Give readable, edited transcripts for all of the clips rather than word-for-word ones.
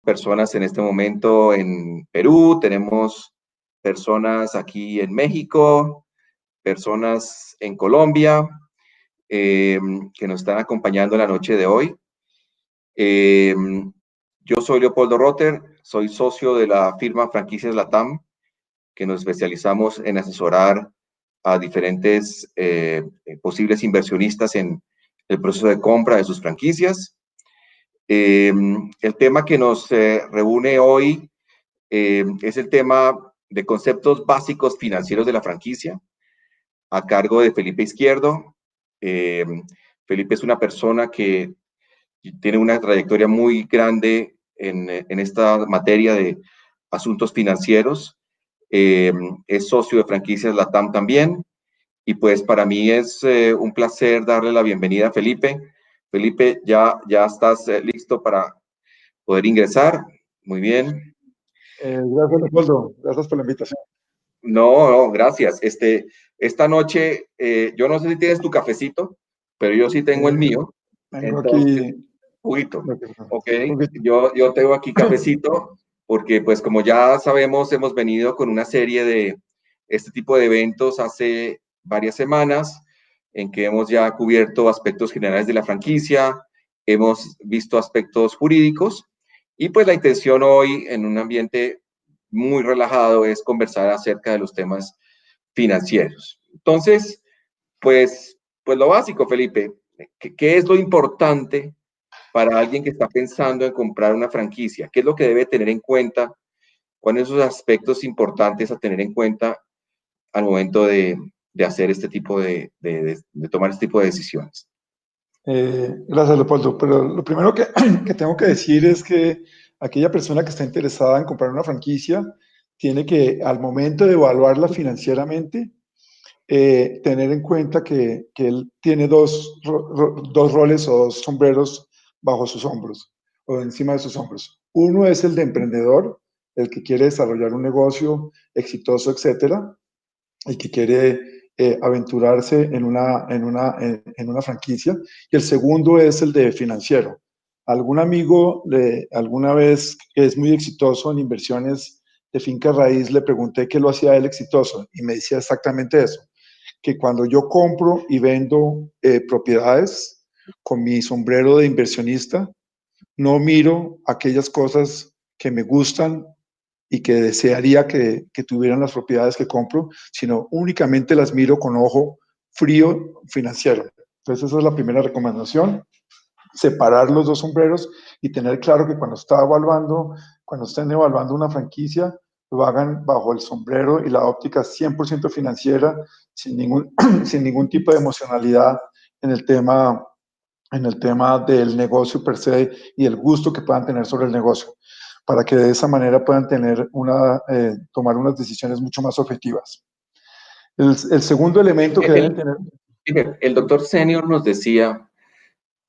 personas en este momento en Perú, tenemos personas aquí en México, personas en Colombia, que nos están acompañando la noche de hoy. Yo soy Leopoldo Rotter, soy socio de la firma Franquicias Latam, que nos especializamos en asesorar a diferentes posibles inversionistas en el proceso de compra de sus franquicias. El tema que nos reúne hoy es el tema de conceptos básicos financieros de la franquicia, a cargo de Felipe Izquierdo. Felipe es una persona que tiene una trayectoria muy grande en esta materia de asuntos financieros. Es socio de Franquicias Latam también. Y pues para mí es un placer darle la bienvenida a Felipe. Felipe, ya estás listo para poder ingresar. Muy bien. Gracias, Leopoldo. Gracias por la invitación. No, gracias. Esta noche, yo no sé si tienes tu cafecito, pero yo sí tengo el mío. Tengo Entonces, aquí... juguito. Ok, Juguito. yo tengo aquí cafecito porque pues como ya sabemos, hemos venido con una serie de este tipo de eventos hace varias semanas en que hemos ya cubierto aspectos generales de la franquicia, hemos visto aspectos jurídicos y pues la intención hoy en un ambiente muy relajado es conversar acerca de los temas financieros. Entonces, pues lo básico, Felipe, ¿qué es lo importante para alguien que está pensando en comprar una franquicia? ¿Qué es lo que debe tener en cuenta? ¿Cuáles son esos aspectos importantes a tener en cuenta al momento de hacer este tipo de tomar este tipo de decisiones? Gracias, Leopoldo. Pero lo primero que tengo que decir es que aquella persona que está interesada en comprar una franquicia tiene que, al momento de evaluarla financieramente, tener en cuenta que él tiene dos roles o dos sombreros bajo sus hombros o encima de sus hombros. Uno es el de emprendedor, el que quiere desarrollar un negocio exitoso, etcétera, y que quiere aventurarse en una franquicia. Y el segundo es el de financiero. Algún amigo alguna vez que es muy exitoso en inversiones de finca raíz, le pregunté qué lo hacía él exitoso y me decía exactamente eso, que cuando yo compro y vendo propiedades con mi sombrero de inversionista, no miro aquellas cosas que me gustan y que desearía que tuvieran las propiedades que compro, sino únicamente las miro con ojo frío financiero. Entonces esa es la primera recomendación, separar los dos sombreros y tener claro que cuando estén evaluando una franquicia, lo hagan bajo el sombrero y la óptica 100% financiera, sin ningún tipo de emocionalidad en el tema del negocio per se y el gusto que puedan tener sobre el negocio, para que de esa manera puedan tomar unas decisiones mucho más objetivas. El segundo elemento que deben tener... El doctor Senior nos decía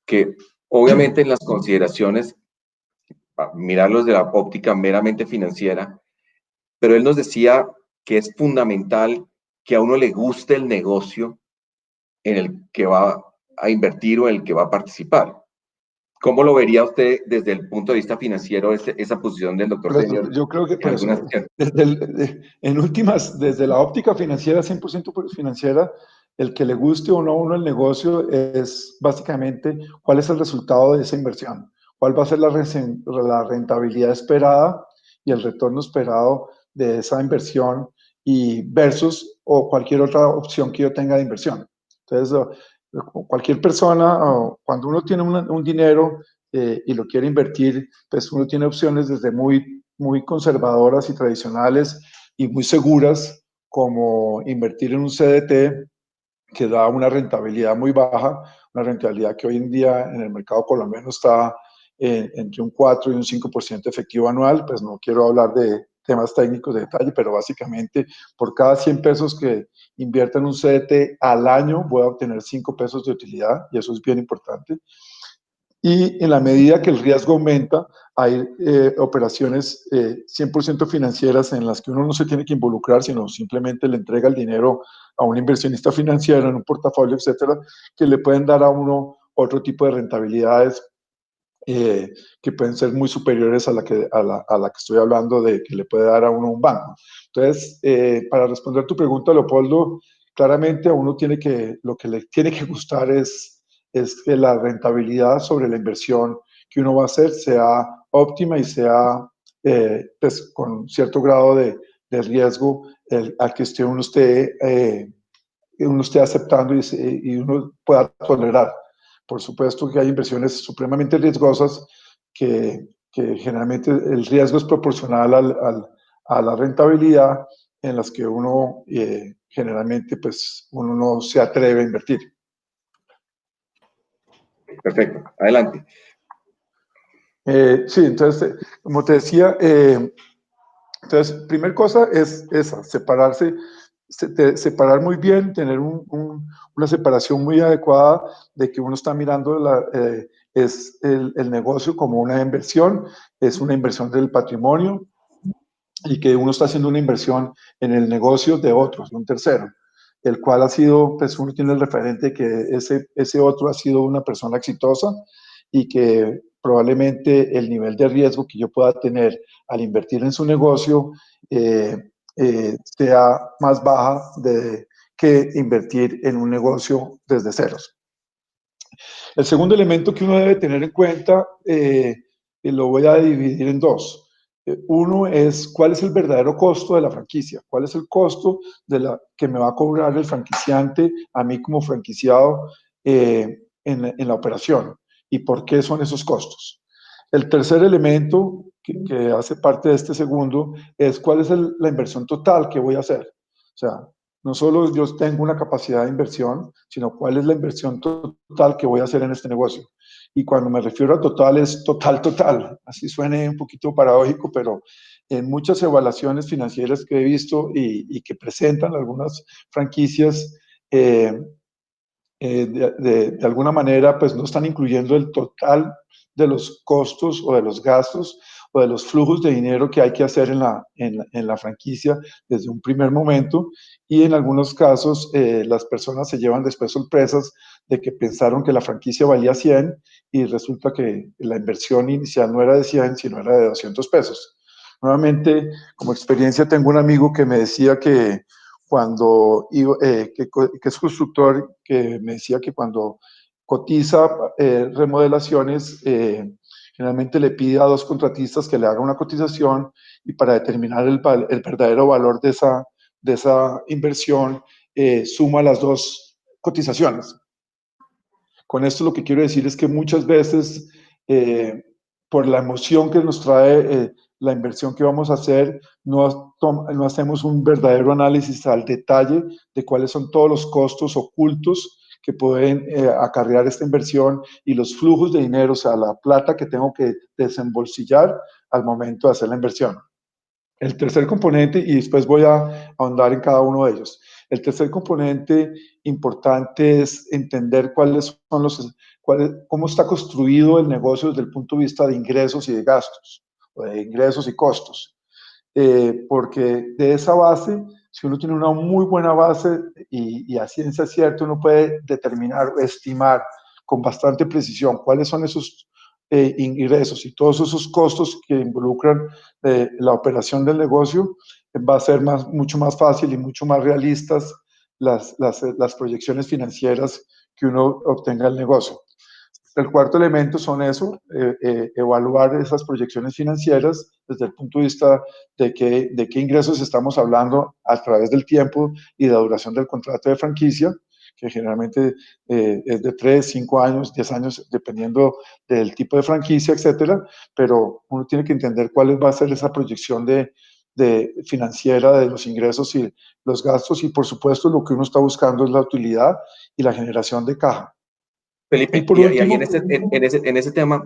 que obviamente en las consideraciones, mirarlos de la óptica meramente financiera, pero él nos decía que es fundamental que a uno le guste el negocio en el que va a invertir o en el que va a participar. ¿Cómo lo vería usted desde el punto de vista financiero, esa posición del doctor Senior? Yo creo que en últimas, desde la óptica financiera, 100% financiera, el que le guste o no a uno el negocio es básicamente cuál es el resultado de esa inversión, cuál va a ser la rentabilidad esperada y el retorno esperado de esa inversión y versus o cualquier otra opción que yo tenga de inversión. Entonces, cualquier persona, cuando uno tiene un dinero y lo quiere invertir, pues uno tiene opciones desde muy conservadoras y tradicionales y muy seguras, como invertir en un CDT que da una rentabilidad muy baja, una rentabilidad que hoy en día en el mercado colombiano está entre un 4 y un 5% efectivo anual. Pues no quiero hablar de temas técnicos de detalle, pero básicamente por cada 100 pesos que invierta en un CDT al año voy a obtener 5 pesos de utilidad, y eso es bien importante. Y en la medida que el riesgo aumenta, hay operaciones 100% financieras en las que uno no se tiene que involucrar, sino simplemente le entrega el dinero a un inversionista financiero en un portafolio, etcétera, que le pueden dar a uno otro tipo de rentabilidades que pueden ser muy superiores a la que estoy hablando de que le puede dar a uno un banco. Entonces, para responder tu pregunta, Leopoldo, claramente a uno lo que le tiene que gustar es que la rentabilidad sobre la inversión que uno va a hacer sea óptima y sea pues, con cierto grado de riesgo al que uno esté aceptando y uno pueda tolerar. Por supuesto que hay inversiones supremamente riesgosas que generalmente el riesgo es proporcional a la rentabilidad en las que uno generalmente pues uno no se atreve a invertir. Perfecto, adelante. Sí, entonces, como te decía, entonces, primer cosa es esa, separar muy bien, tener una separación muy adecuada de que uno está mirando es el negocio como una inversión, es una inversión del patrimonio y que uno está haciendo una inversión en el negocio de otros, de un tercero, el cual ha sido, pues uno tiene el referente que ese otro ha sido una persona exitosa y que probablemente el nivel de riesgo que yo pueda tener al invertir en su negocio sea más baja que invertir en un negocio desde ceros. El segundo elemento que uno debe tener en cuenta, lo voy a dividir en dos. Uno es cuál es el verdadero costo de la franquicia, cuál es el costo que me va a cobrar el franquiciante a mí como franquiciado en la operación y por qué son esos costos. El tercer elemento que hace parte de este segundo es cuál es la inversión total que voy a hacer. O sea, no solo yo tengo una capacidad de inversión, sino cuál es la inversión total que voy a hacer en este negocio. Y cuando me refiero a total, es total, total. Así suene un poquito paradójico, pero en muchas evaluaciones financieras que he visto y que presentan algunas franquicias, de alguna manera, pues no están incluyendo el total de los costos o de los gastos o de los flujos de dinero que hay que hacer en la franquicia desde un primer momento y en algunos casos las personas se llevan después sorpresas de que pensaron que la franquicia valía 100 y resulta que la inversión inicial no era de 100, sino era de 200 pesos. Nuevamente, como experiencia, tengo un amigo que me decía que cuando que es constructor, que me decía que cuando cotiza remodelaciones, generalmente le pide a dos contratistas que le hagan una cotización y para determinar el verdadero valor de esa inversión, suma las dos cotizaciones. Con esto lo que quiero decir es que muchas veces, por la emoción que nos trae la inversión que vamos a hacer, no hacemos un verdadero análisis al detalle de cuáles son todos los costos ocultos que pueden acarrear esta inversión y los flujos de dinero, o sea, la plata que tengo que desembolsillar al momento de hacer la inversión. El tercer componente, y después voy a ahondar en cada uno de ellos. El tercer componente importante es entender cómo está construido el negocio desde el punto de vista de ingresos y de gastos, o de ingresos y costos. Porque de esa base, si uno tiene una muy buena base y a ciencia cierta uno puede determinar, estimar con bastante precisión cuáles son esos ingresos y todos esos costos que involucran la operación del negocio, va a ser mucho más fácil y mucho más realistas las proyecciones financieras que uno obtenga del negocio. El cuarto elemento son evaluar esas proyecciones financieras desde el punto de vista de qué ingresos estamos hablando a través del tiempo y de la duración del contrato de franquicia, que generalmente es de 3, 5 años, 10 años, dependiendo del tipo de franquicia, etcétera, pero uno tiene que entender cuál va a ser esa proyección financiera de los ingresos y los gastos y por supuesto lo que uno está buscando es la utilidad y la generación de caja. Y Felipe, por y ahí último, en ese tema,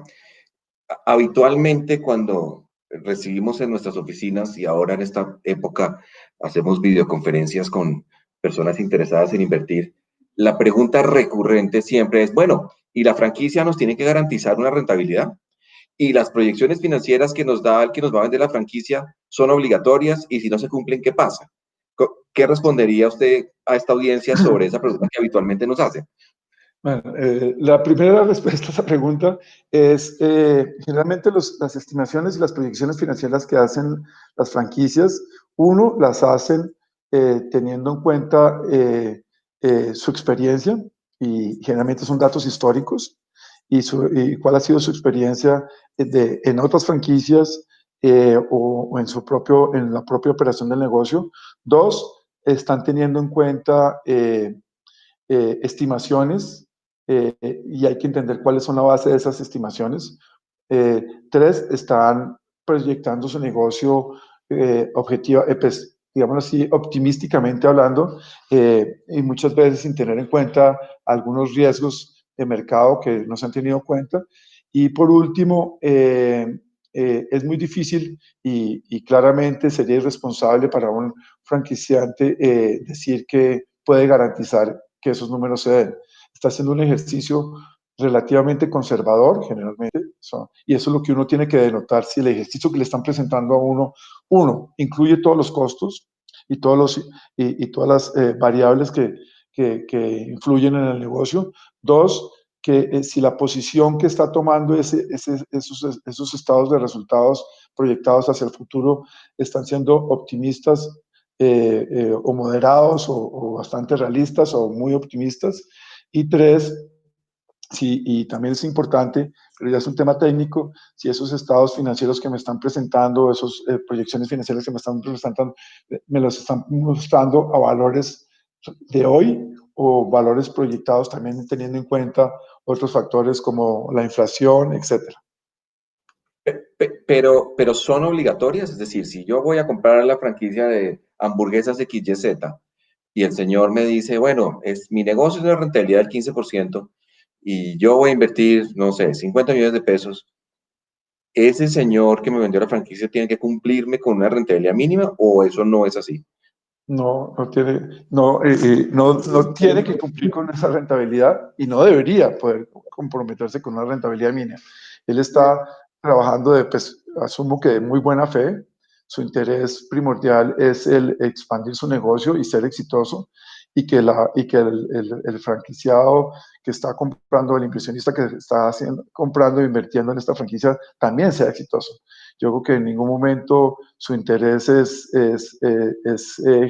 habitualmente cuando recibimos en nuestras oficinas y ahora en esta época hacemos videoconferencias con personas interesadas en invertir, la pregunta recurrente siempre es, bueno, ¿y la franquicia nos tiene que garantizar una rentabilidad? ¿Y las proyecciones financieras que nos da el que nos va a vender la franquicia son obligatorias? Y si no se cumplen, ¿qué pasa? ¿Qué respondería usted a esta audiencia sobre esa pregunta que habitualmente nos hace? Bueno, la primera respuesta a esa pregunta es, generalmente las estimaciones y las proyecciones financieras que hacen las franquicias, uno, las hacen teniendo en cuenta su experiencia, y generalmente son datos históricos, y cuál ha sido su experiencia en otras franquicias, o en la propia operación del negocio. Dos, están teniendo en cuenta estimaciones, y hay que entender cuáles son la base de esas estimaciones. Tres, están proyectando su negocio objetiva, pues, digámoslo así, optimísticamente hablando, y muchas veces sin tener en cuenta algunos riesgos de mercado que no se han tenido en cuenta. Y por último, es muy difícil y claramente sería irresponsable para un franquiciante decir que puede garantizar que esos números se den. Está haciendo un ejercicio relativamente conservador, generalmente, y eso es lo que uno tiene que denotar si el ejercicio que le están presentando a uno, incluye todos los costos y, todas las variables que influyen en el negocio. Dos, que si la posición que está tomando esos estados de resultados proyectados hacia el futuro están siendo optimistas, o moderados, o bastante realistas, o muy optimistas. Y tres, sí, y también es importante, pero ya es un tema técnico, si esos estados financieros que me están presentando, esas proyecciones financieras que me están presentando, me los están mostrando a valores de hoy, o valores proyectados también teniendo en cuenta otros factores como la inflación, etcétera. Pero son obligatorias, es decir, si yo voy a comprar la franquicia de hamburguesas XYZ y el señor me dice, bueno, mi negocio es una rentabilidad del 15% y yo voy a invertir, no sé, 50 millones de pesos, ¿ese señor que me vendió la franquicia tiene que cumplirme con una rentabilidad mínima o eso no es así? No tiene que cumplir con esa rentabilidad, y no debería poder comprometerse con una rentabilidad mínima. Él está trabajando pues, asumo que de muy buena fe. Su interés primordial es el expandir su negocio y ser exitoso, y que el franquiciado que está comprando, el inversionista que está comprando e invirtiendo en esta franquicia, también sea exitoso. Yo creo que en ningún momento su interés es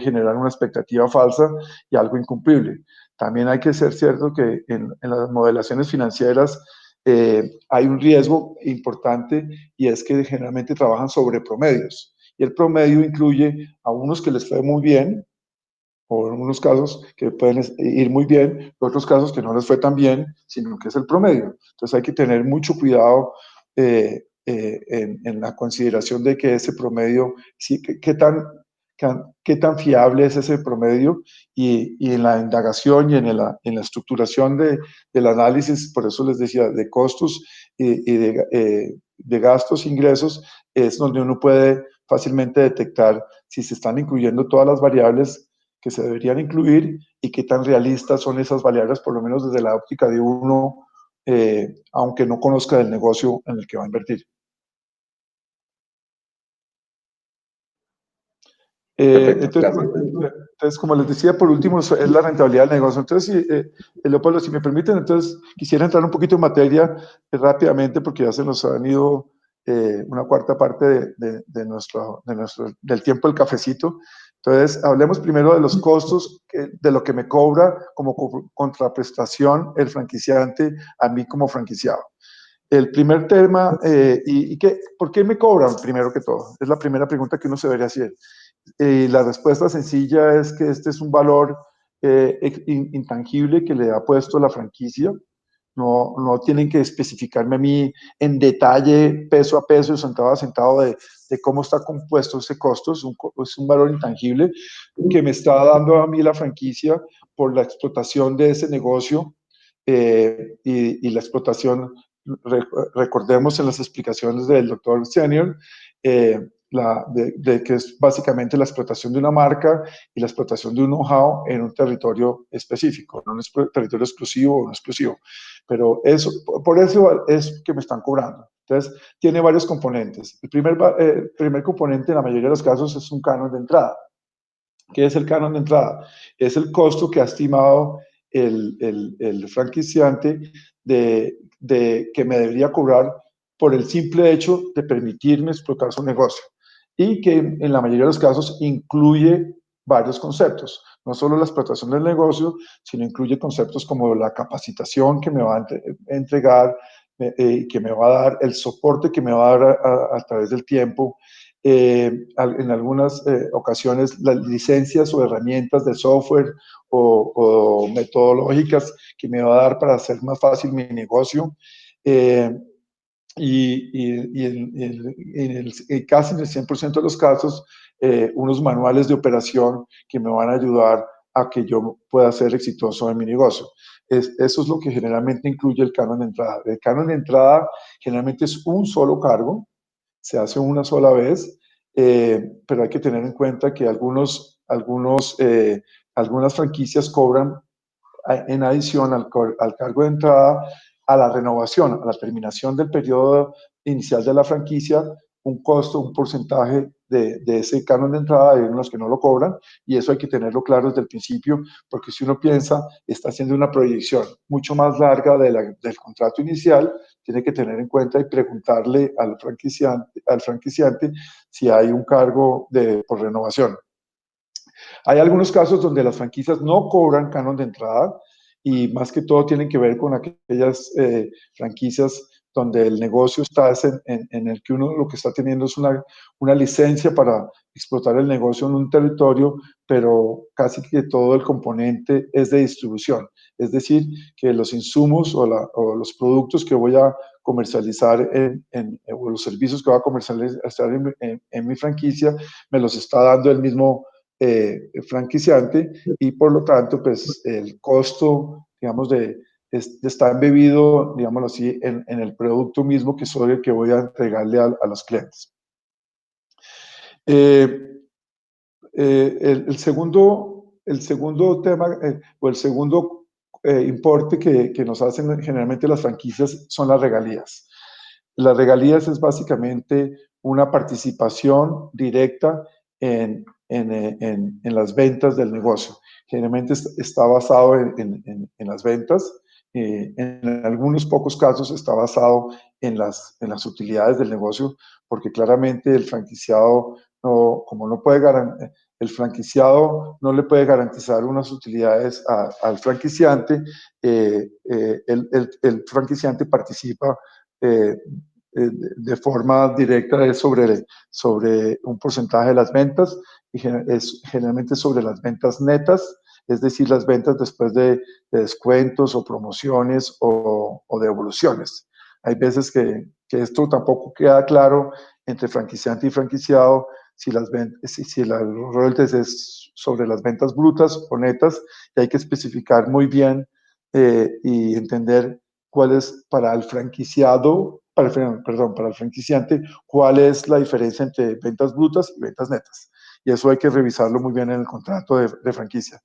generar una expectativa falsa y algo incumplible. También hay que ser cierto que en las modelaciones financieras hay un riesgo importante, y es que generalmente trabajan sobre promedios. Y el promedio incluye a unos que les fue muy bien, o en unos casos que pueden ir muy bien, otros casos que no les fue tan bien, sino que es el promedio. Entonces hay que tener mucho cuidado en la consideración de que ese promedio, sí, qué tan fiable es ese promedio, y en la indagación y en la estructuración del análisis, por eso les decía, de costos y de gastos e ingresos, es donde uno puede fácilmente detectar si se están incluyendo todas las variables que se deberían incluir, y qué tan realistas son esas variables, por lo menos desde la óptica de uno, aunque no conozca del negocio en el que va a invertir. Perfecto, Entonces, gracias. como les decía, por último, es la rentabilidad del negocio. Entonces, Leopoldo, si me permiten, entonces quisiera entrar un poquito en materia rápidamente, porque ya se nos han ido una cuarta parte del tiempo del cafecito. Entonces, hablemos primero de los costos, de lo que me cobra como contraprestación el franquiciante a mí como franquiciado. El primer tema, ¿por qué me cobran primero que todo? Es la primera pregunta que uno se debería hacer. Y la respuesta sencilla es que este es un valor intangible que le ha puesto la franquicia. No tienen que especificarme a mí en detalle, peso a peso, centavo a centavo, de cómo está compuesto ese costo. Es un valor intangible que me está dando a mí la franquicia por la explotación de ese negocio, y la explotación, recordemos en las explicaciones del doctor Senior, que es básicamente la explotación de una marca y la explotación de un know-how en un territorio específico, no un territorio exclusivo o no exclusivo. Pero por eso es que me están cobrando. Entonces, tiene varios componentes. El primer componente, en la mayoría de los casos, es un canon de entrada. ¿Qué es el canon de entrada? Es el costo que ha estimado el franquiciante de que me debería cobrar por el simple hecho de permitirme explotar su negocio y que en la mayoría de los casos incluye varios conceptos, no solo la explotación del negocio, sino incluye conceptos como la capacitación que me va a entregar, que me va a dar, el soporte que me va a dar a través del tiempo, en algunas ocasiones las licencias o herramientas de software o metodológicas que me va a dar para hacer más fácil mi negocio. Casi en el 100% de los casos, unos manuales de operación que me van a ayudar a que yo pueda ser exitoso en mi negocio. Eso es lo que generalmente incluye el canon de entrada. El canon de entrada generalmente es un solo cargo, se hace una sola vez, pero hay que tener en cuenta que algunas franquicias cobran en adición al cargo de entrada, a la renovación, a la terminación del periodo inicial de la franquicia, un costo, un porcentaje de ese canon de entrada. Hay unos que no lo cobran, y eso hay que tenerlo claro desde el principio, porque si uno piensa, está haciendo una proyección mucho más larga del contrato inicial, tiene que tener en cuenta y preguntarle al franquiciante si hay un cargo por renovación. Hay algunos casos donde las franquicias no cobran canon de entrada, y más que todo tienen que ver con aquellas franquicias donde el negocio está en el que uno lo que está teniendo es una licencia para explotar el negocio en un territorio, pero casi que todo el componente es de distribución. Es decir, que los insumos o los productos que voy a comercializar o los servicios que voy a comercializar en mi franquicia, me los está dando el mismo franquiciante, y por lo tanto, pues el costo, digamos, está embebido, digámoslo así, en el producto mismo que soy el que voy a entregarle a los clientes. El segundo tema o el segundo importe que nos hacen generalmente las franquicias son las regalías. Las regalías es básicamente una participación directa en las ventas del negocio. Generalmente está basado en las ventas. En algunos pocos casos está basado en las utilidades del negocio, porque claramente el franquiciado el franquiciado no le puede garantizar unas utilidades al franquiciante. El franquiciante participa de forma directa sobre un porcentaje de las ventas, y generalmente sobre las ventas netas, es decir, las ventas después de descuentos o promociones o devoluciones. Hay veces que esto tampoco queda claro entre franquiciante y franquiciado, si los royalties es sobre las ventas brutas o netas, y hay que especificar muy bien y entender cuál es para el franquiciado, para el franquiciante, cuál es la diferencia entre ventas brutas y ventas netas. Y eso hay que revisarlo muy bien en el contrato de franquicia.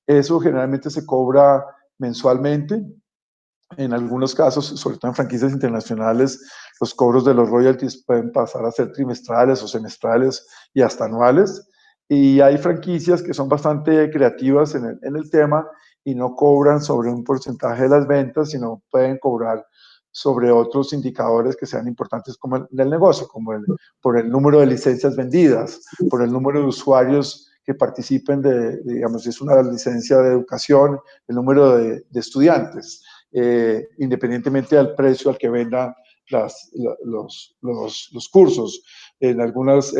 Eso generalmente se cobra mensualmente. En algunos casos, sobre todo en franquicias internacionales, los cobros de los royalties pueden pasar a ser trimestrales o semestrales y hasta anuales. Y hay franquicias que son bastante creativas en el tema y no cobran sobre un porcentaje de las ventas, sino pueden cobrar sobre otros indicadores que sean importantes como del negocio, como por el número de licencias vendidas, por el número de usuarios que participen digamos, si es una licencia de educación, el número de estudiantes. Independientemente del precio al que vendan los cursos, en algunas,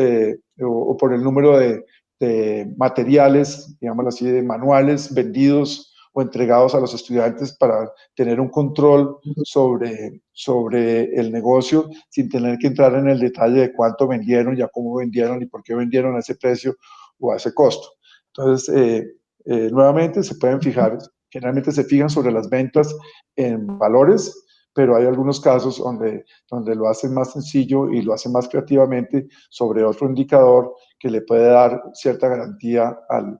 o por el número de materiales, digámoslo así, de manuales vendidos o entregados a los estudiantes, para tener un control sobre el negocio sin tener que entrar en el detalle de cuánto vendieron, ya cómo vendieron y por qué vendieron a ese precio o a ese costo. Entonces, nuevamente se pueden fijar, generalmente se fijan sobre las ventas en valores, pero hay algunos casos donde lo hacen más sencillo y lo hacen más creativamente sobre otro indicador que le puede dar cierta garantía al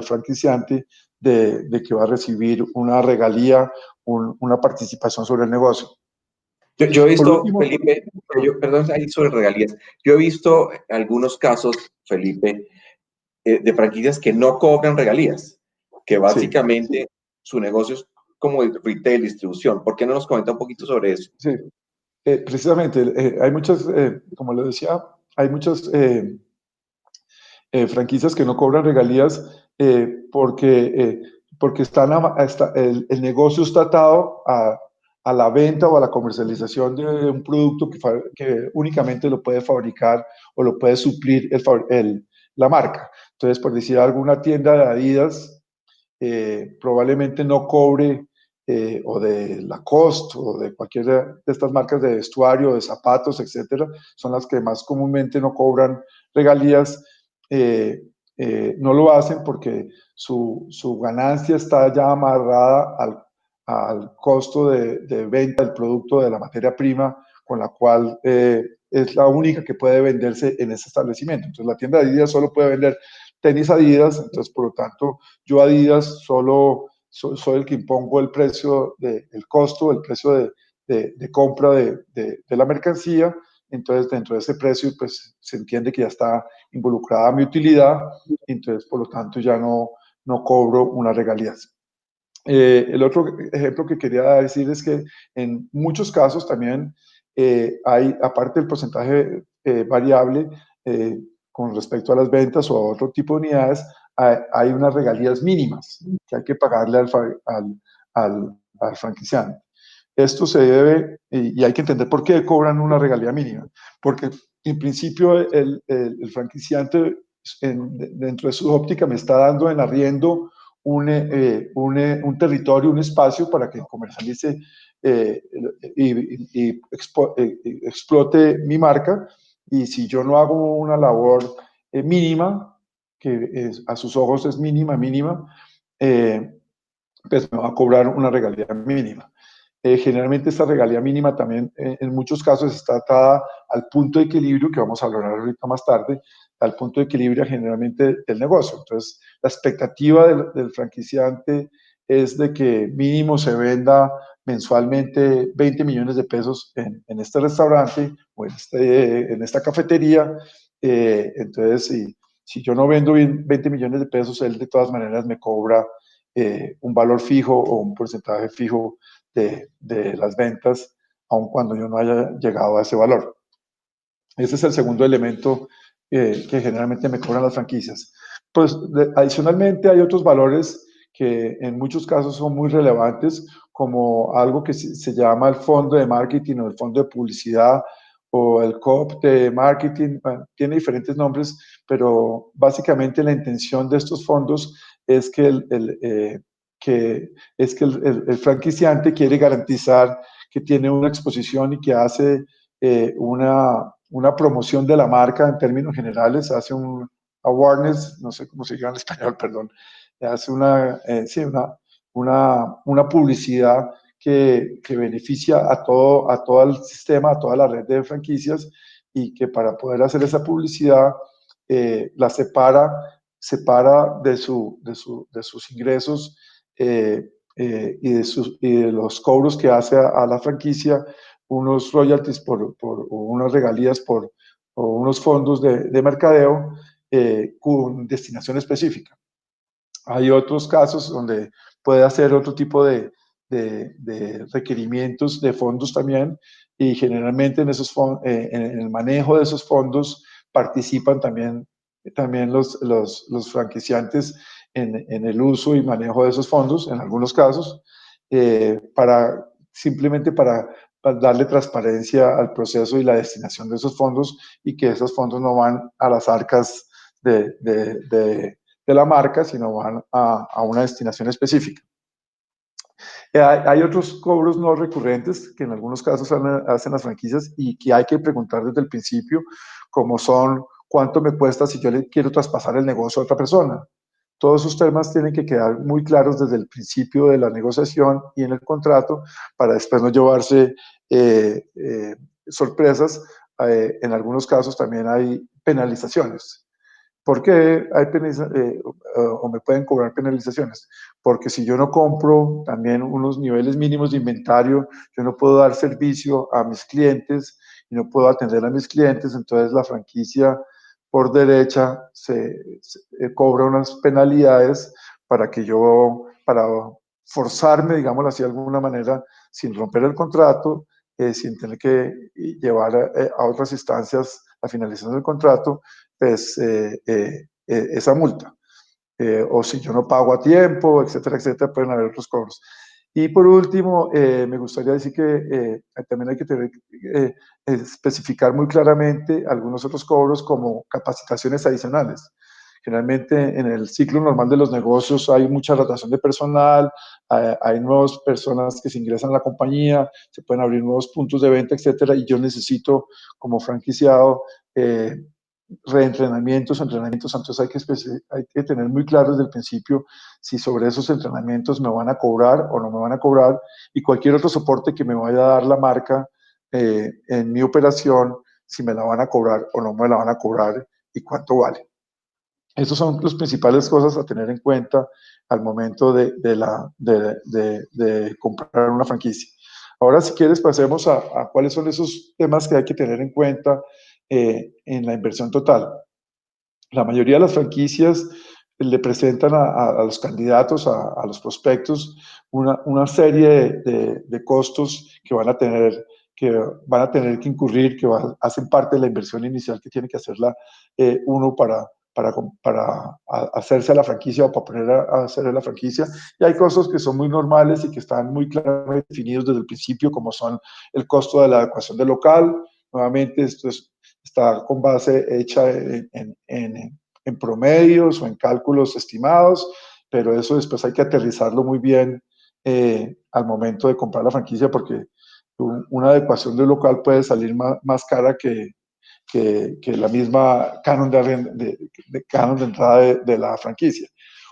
franquiciante de que va a recibir una regalía, una participación sobre el negocio. Yo he Por visto, último, Felipe, perdón, ahí sobre regalías. Yo he visto algunos casos, Felipe, de franquicias que no cobran regalías. que Sí, básicamente su negocio es como el retail, distribución. ¿Por qué no nos comenta un poquito sobre eso? sí. Precisamente, hay muchas, como le decía, hay muchas franquicias que no cobran regalías porque el negocio está atado a la venta o a la comercialización de un producto que únicamente lo puede fabricar o lo puede suplir la marca. Entonces, por decir alguna tienda de Adidas, probablemente no cobre, o de Lacoste o de cualquiera de estas marcas de vestuario, de zapatos, etcétera, son las que más comúnmente no cobran regalías. eh, no lo hacen porque su ganancia está ya amarrada al costo de venta del producto, de la materia prima, con la cual es la única que puede venderse en ese establecimiento. Entonces, la tienda de Adidas solo puede vender tenis Adidas, entonces, por lo tanto, yo Adidas solo soy el que impongo el precio, el costo, el precio de compra de la mercancía. Entonces, dentro de ese precio, pues se entiende que ya está involucrada mi utilidad, entonces, por lo tanto, ya no cobro unas regalías. El otro ejemplo que quería decir es que en muchos casos también hay, aparte del porcentaje variable con respecto a las ventas o a otro tipo de unidades, hay unas regalías mínimas que hay que pagarle al franquiciante. Esto se debe, y hay que entender por qué cobran una regalía mínima, porque en principio el franquiciante dentro de su óptica me está dando en arriendo un territorio, un espacio para que comercialice y explote mi marca. Y si yo no hago una labor mínima, que a sus ojos es mínima, eh, pues me va a cobrar una regalía mínima. Generalmente esta regalía mínima también en muchos casos está atada al punto de equilibrio, que vamos a hablar ahorita más tarde, al punto de equilibrio generalmente del negocio. Entonces, la expectativa del franquiciante es de que mínimo se venda mensualmente 20 millones de pesos en este restaurante o en esta cafetería. Entonces, si yo no vendo 20 millones de pesos, él de todas maneras me cobra un valor fijo o un porcentaje fijo de las ventas, aun cuando yo no haya llegado a ese valor. Ese es el segundo elemento que generalmente me cobran las franquicias. Pues adicionalmente hay otros valores que en muchos casos son muy relevantes, como algo que se llama el fondo de marketing o el fondo de publicidad o el COP de marketing. Bueno, tiene diferentes nombres, pero básicamente la intención de estos fondos es que el franquiciante quiere garantizar que tiene una exposición y que hace una promoción de la marca en términos generales, hace un awareness, no sé cómo se llama en español, perdón, hace sí, una publicidad que beneficia a todo el sistema, a toda la red de franquicias, y que para poder hacer esa publicidad la separa de sus ingresos y de los cobros que hace a la franquicia, unos royalties o unas regalías o unos fondos de mercadeo con destinación específica. Hay otros casos donde puede hacer otro tipo de requerimientos de fondos también, y generalmente en el manejo de esos fondos participan también los franquiciantes en el uso y manejo de esos fondos, en algunos casos, simplemente para darle transparencia al proceso y la destinación de esos fondos, y que esos fondos no van a las arcas de la marca, sino van a una destinación específica. Hay otros cobros no recurrentes que en algunos casos hacen las franquicias y que hay que preguntar desde el principio, como son cuánto me cuesta si yo le quiero traspasar el negocio a otra persona. Todos esos temas tienen que quedar muy claros desde el principio de la negociación y en el contrato, para después no llevarse sorpresas. En algunos casos también hay penalizaciones. ¿Por qué hay o me pueden cobrar penalizaciones? Porque si yo no compro también unos niveles mínimos de inventario, yo no puedo dar servicio a mis clientes y no puedo atender a mis clientes, entonces la franquicia por derecha cobra unas penalidades para forzarme, digámoslo así de alguna manera, sin romper el contrato, sin tener que llevar a otras instancias la finalización del contrato, pues esa multa. O si yo no pago a tiempo, etcétera, etcétera, pueden haber otros cobros. Y por último, me gustaría decir que también hay que especificar muy claramente algunos otros cobros como capacitaciones adicionales. Generalmente en el ciclo normal de los negocios hay mucha rotación de personal, hay nuevas personas que se ingresan a la compañía, se pueden abrir nuevos puntos de venta, etcétera, y yo necesito como franquiciado reentrenamientos, entrenamientos, entonces hay que tener muy claro desde el principio si sobre esos entrenamientos me van a cobrar o no me van a cobrar y cualquier otro soporte que me vaya a dar la marca en mi operación, si me la van a cobrar o no me la van a cobrar y cuánto vale. Esas son las principales cosas a tener en cuenta al momento de comprar una franquicia. Ahora, si quieres, pasemos a cuáles son esos temas que hay que tener en cuenta en la inversión total. La mayoría de las franquicias le presentan a los candidatos, a los prospectos, una serie de costos que van a tener que incurrir, hacen parte de la inversión inicial que tiene que hacerla uno para hacerse a la franquicia o para poner a hacer la franquicia. Y hay costos que son muy normales y que están muy claramente definidos desde el principio, como son el costo de la adecuación del local. Nuevamente, está con base hecha en promedios o en cálculos estimados, pero eso después hay que aterrizarlo muy bien al momento de comprar la franquicia, porque una adecuación de un local puede salir más cara que la misma canon canon de entrada la franquicia.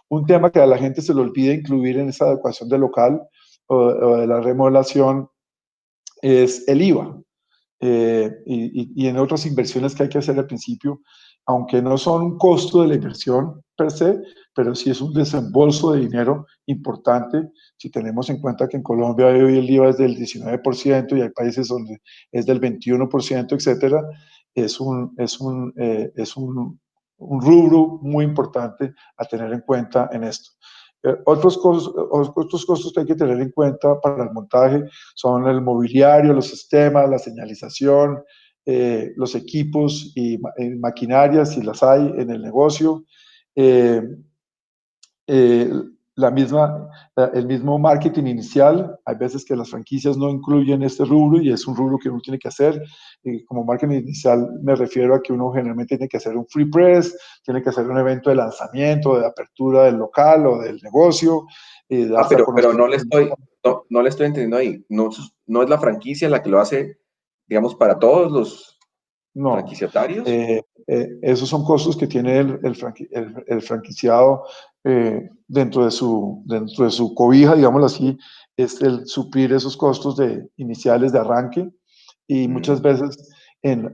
Un tema que a la gente se le olvida incluir en esa adecuación del local o de la remodelación es el IVA. Y en otras inversiones que hay que hacer al principio, aunque no son un costo de la inversión per se, pero sí es un desembolso de dinero importante. Si tenemos en cuenta que en Colombia hoy el IVA es del 19% y hay países donde es del 21%, etcétera, es un rubro muy importante a tener en cuenta en esto. Otros costos que hay que tener en cuenta para el montaje son el mobiliario, los sistemas, la señalización, los equipos y maquinarias, si las hay en el negocio, eh, eh, el mismo marketing inicial. Hay veces que las franquicias no incluyen este rubro y es un rubro que uno tiene que hacer. Como marketing inicial me refiero a que uno generalmente tiene que hacer un free press, tiene que hacer un evento de lanzamiento, de apertura del local o del negocio, darse a Pero conocer. no le estoy entendiendo ahí. No, no es la franquicia la que lo hace, digamos, para todos los No, franquiciatarios. esos son costos que tiene el franquiciado dentro de su cobija, digámoslo así, es el suplir esos costos iniciales de arranque y muchas veces en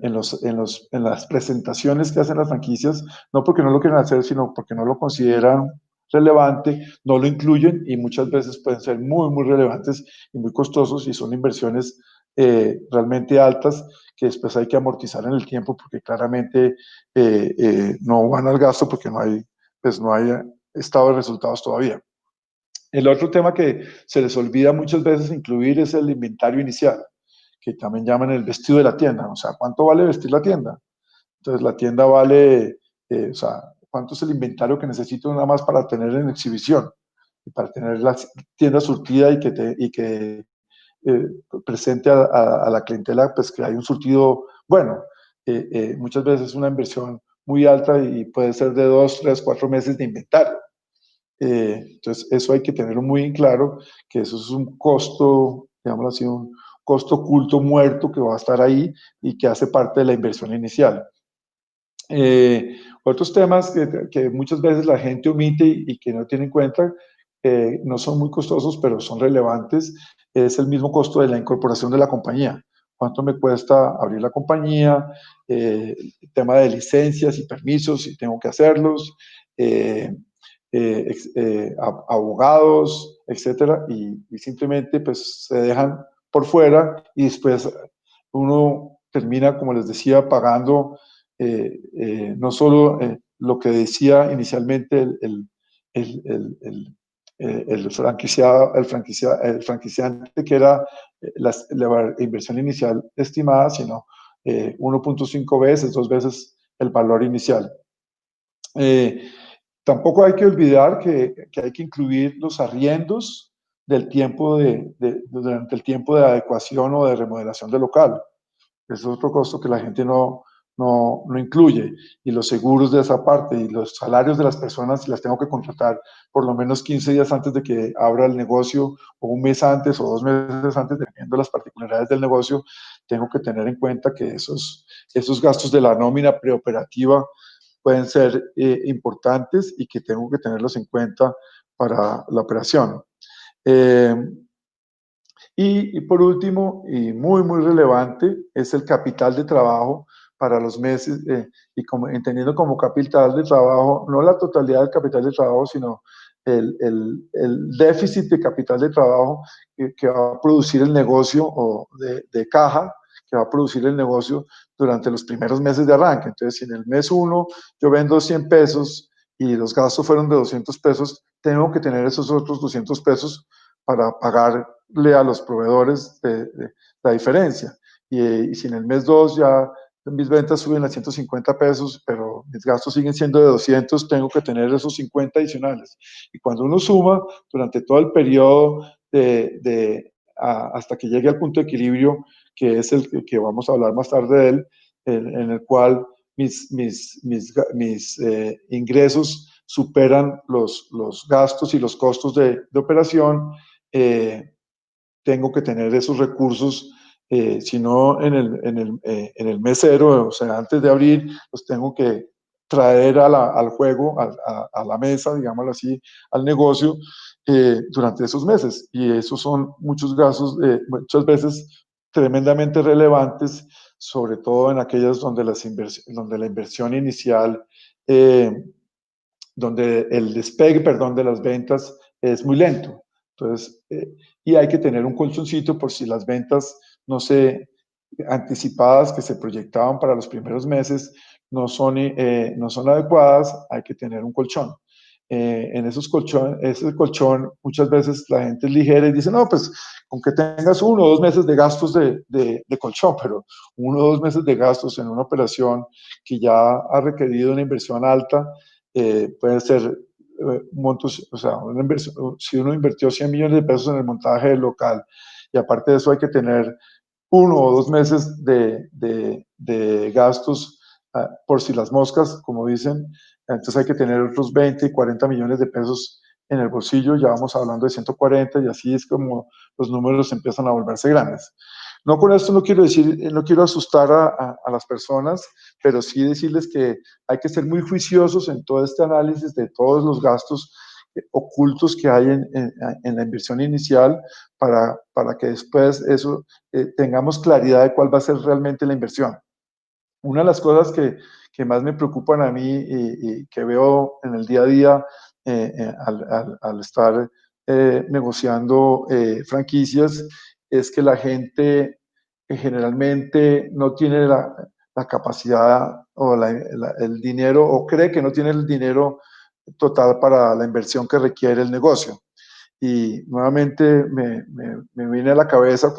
las presentaciones que hacen las franquicias, no porque no lo quieran hacer, sino porque no lo consideran relevante, no lo incluyen y muchas veces pueden ser muy, muy relevantes y muy costosos y son inversiones realmente altas que después hay que amortizar en el tiempo porque claramente no van al gasto porque no hay estado de resultados todavía. El otro tema que se les olvida muchas veces incluir es el inventario inicial, que también llaman el vestido de la tienda. O sea, ¿cuánto vale vestir la tienda? Entonces, la tienda vale, o sea, ¿cuánto es el inventario que necesito nada más para tener en exhibición? Y para tener la tienda surtida y que presente a la clientela, pues que hay un surtido bueno. Muchas veces es una inversión muy alta y puede ser de 2, 3, 4 meses de inventario. Entonces, eso hay que tenerlo muy en claro, que eso es un costo, digamos así, un costo oculto muerto que va a estar ahí y que hace parte de la inversión inicial. Otros temas que muchas veces la gente omite y que no tiene en cuenta, no son muy costosos, pero son relevantes, es el mismo costo de la incorporación de la compañía. ¿Cuánto me cuesta abrir la compañía? El tema de licencias y permisos, si tengo que hacerlos, abogados, etcétera, y simplemente pues se dejan por fuera y después uno termina, como les decía, pagando no solo lo que decía inicialmente el franquiciante que era la inversión inicial estimada, sino 1.5 veces, 2 veces el valor inicial. Tampoco hay que olvidar que hay que incluir los arriendos del tiempo durante el tiempo de adecuación o de remodelación del local. Ese es otro costo que la gente no incluye. Y los seguros de esa parte y los salarios de las personas, si las tengo que contratar por lo menos 15 días antes de que abra el negocio, o un mes antes o 2 meses antes, dependiendo de las particularidades del negocio, tengo que tener en cuenta que esos gastos de la nómina preoperativa pueden ser importantes y que tengo que tenerlos en cuenta para la operación. Y por último, y muy relevante, es el capital de trabajo para los meses, entendiendo como capital de trabajo, no la totalidad del capital de trabajo, sino el déficit de capital de trabajo que va a producir el negocio, o de caja, que va a producir el negocio durante los primeros meses de arranque. Entonces, si en el mes 1 yo vendo 100 pesos y los gastos fueron de 200 pesos, tengo que tener esos otros 200 pesos para pagarle a los proveedores la diferencia. Y si en el mes 2 ya mis ventas suben a 150 pesos, pero mis gastos siguen siendo de 200, tengo que tener esos 50 adicionales. Y cuando uno suma durante todo el periodo hasta que llegue al punto de equilibrio, que es el que vamos a hablar más tarde de él, en el cual mis ingresos superan los gastos y los costos de operación, tengo que tener esos recursos, si no en el mes 0, o sea, antes de abrir, los tengo que traer al juego, a la mesa, digámoslo así, al negocio, durante esos meses. Y esos son muchos gastos, muchas veces tremendamente relevantes, sobre todo en aquellas donde la inversión inicial, donde el despegue, perdón, de las ventas es muy lento. Entonces, y hay que tener un colchoncito por si las ventas anticipadas que se proyectaban para los primeros meses no son adecuadas, hay que tener un colchón. En ese colchón muchas veces la gente es ligera y dice, no, pues con que tengas 1 o 2 meses de gastos de colchón, pero 1 o 2 meses de gastos en una operación que ya ha requerido una inversión alta, puede ser montos, o sea, si uno invirtió 100 millones de pesos en el montaje del local, y aparte de eso hay que tener 1 o 2 meses de gastos por si las moscas, como dicen, entonces hay que tener otros 20 y 40 millones de pesos en el bolsillo, ya vamos hablando de 140, y así es como los números empiezan a volverse grandes. No, con esto no quiero decir, no quiero asustar a las personas, pero sí decirles que hay que ser muy juiciosos en todo este análisis de todos los gastos ocultos que hay en la inversión inicial, para que después eso tengamos claridad de cuál va a ser realmente la inversión. Una de las cosas que más me preocupan a mí y que veo en el día a día, al estar negociando franquicias, es que la gente generalmente no tiene la capacidad o el dinero, o cree que no tiene el dinero total para la inversión que requiere el negocio. Y nuevamente me viene a la cabeza,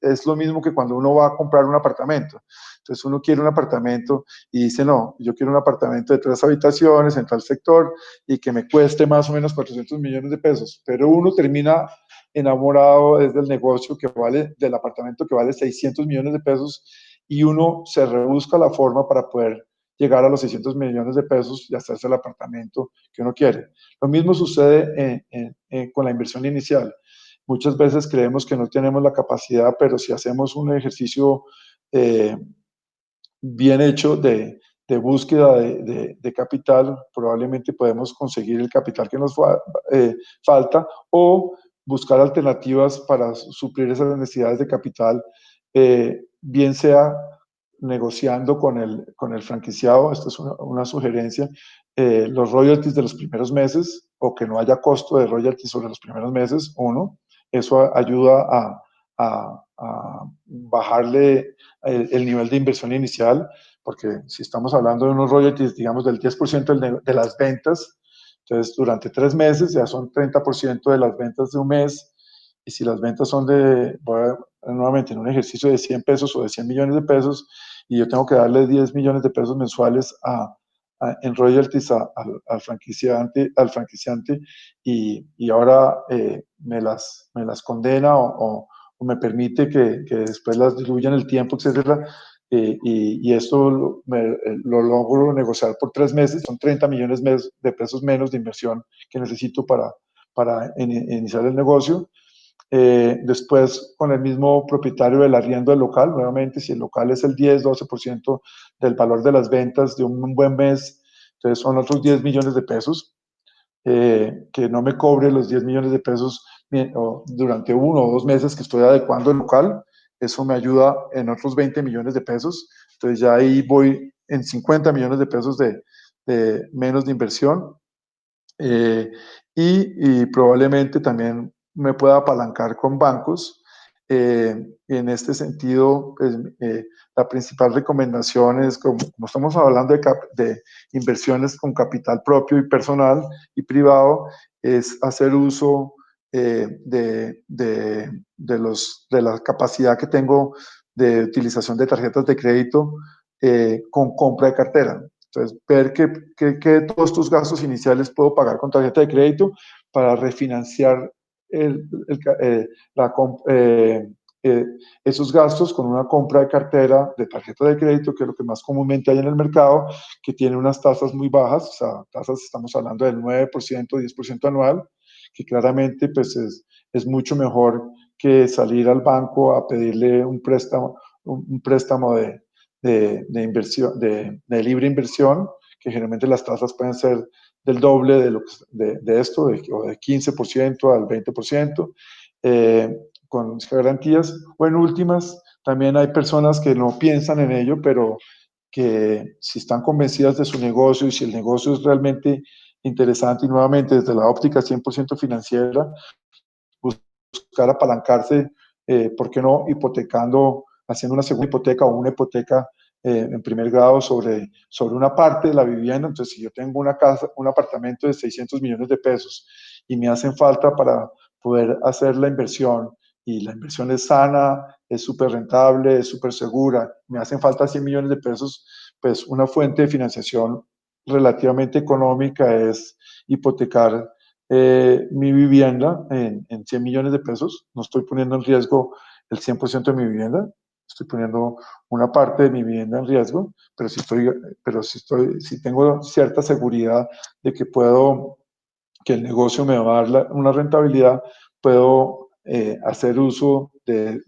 es lo mismo que cuando uno va a comprar un apartamento. Entonces uno quiere un apartamento y dice, no, yo quiero un apartamento de 3 habitaciones en tal sector y que me cueste más o menos 400 millones de pesos. Pero uno termina enamorado desde el negocio del apartamento que vale 600 millones de pesos, y uno se rebusca la forma para poder llegar a los 600 millones de pesos y hacerse el apartamento que uno quiere. Lo mismo sucede con la inversión inicial. Muchas veces creemos que no tenemos la capacidad, pero si hacemos un ejercicio bien hecho de búsqueda de capital, probablemente podemos conseguir el capital que nos falta, o buscar alternativas para suplir esas necesidades de capital, bien sea negociando con el franquiciado. Esto es una sugerencia, los royalties de los primeros meses, o que no haya costo de royalties sobre los primeros meses, eso ayuda a bajarle el nivel de inversión inicial, porque si estamos hablando de unos royalties, digamos, del 10% de las ventas, Entonces, durante 3 meses ya son 30% de las ventas de un mes, y si las ventas son nuevamente en un ejercicio de 100 pesos o de 100 millones de pesos, y yo tengo que darle 10 millones de pesos mensuales en royalties al franquiciante, y ahora me las condena o me permite que después las diluya en el tiempo, etcétera. Y esto lo logro negociar por 3 meses, son 30 millones de pesos menos de inversión que necesito para iniciar el negocio. Después, con el mismo propietario del arriendo del local, nuevamente, si el local es el 10-12% del valor de las ventas de un buen mes, entonces son otros 10 millones de pesos. Que no me cobre los 10 millones de pesos durante 1 o 2 meses que estoy adecuando el local. Eso me ayuda en otros 20 millones de pesos. Entonces ya ahí voy en 50 millones de pesos de menos de inversión. Y probablemente también me pueda apalancar con bancos. En este sentido, pues, la principal recomendación es, como estamos hablando de inversiones con capital propio y personal y privado, es hacer uso de la capacidad que tengo de utilización de tarjetas de crédito con compra de cartera. Entonces, ver que todos tus gastos iniciales puedo pagar con tarjeta de crédito para refinanciar el, el, eh, la, esos gastos con una compra de cartera de tarjeta de crédito, que es lo que más comúnmente hay en el mercado, que tiene unas tasas muy bajas, o sea, tasas, estamos hablando del 9%, 10% anual, que claramente pues es mucho mejor que salir al banco a pedirle un préstamo de inversión, de libre inversión, que generalmente las tasas pueden ser del doble de esto, o de 15% al 20%, con garantías. O en últimas, también hay personas que no piensan en ello, pero que si están convencidas de su negocio y si el negocio es realmente interesante, y nuevamente desde la óptica 100% financiera, buscar apalancarse, ¿por qué no? Hipotecando, haciendo una segunda hipoteca o una hipoteca en primer grado sobre una parte de la vivienda. Entonces, si yo tengo una casa, un apartamento de 600 millones de pesos y me hacen falta para poder hacer la inversión, y la inversión es sana, es súper rentable, es súper segura, me hacen falta 100 millones de pesos, pues una fuente de financiación relativamente económica es hipotecar mi vivienda en 100 millones de pesos. No estoy poniendo en riesgo el 100% de mi vivienda, estoy poniendo una parte de mi vivienda en riesgo, si tengo cierta seguridad de que el negocio me va a dar una rentabilidad, puedo hacer uso de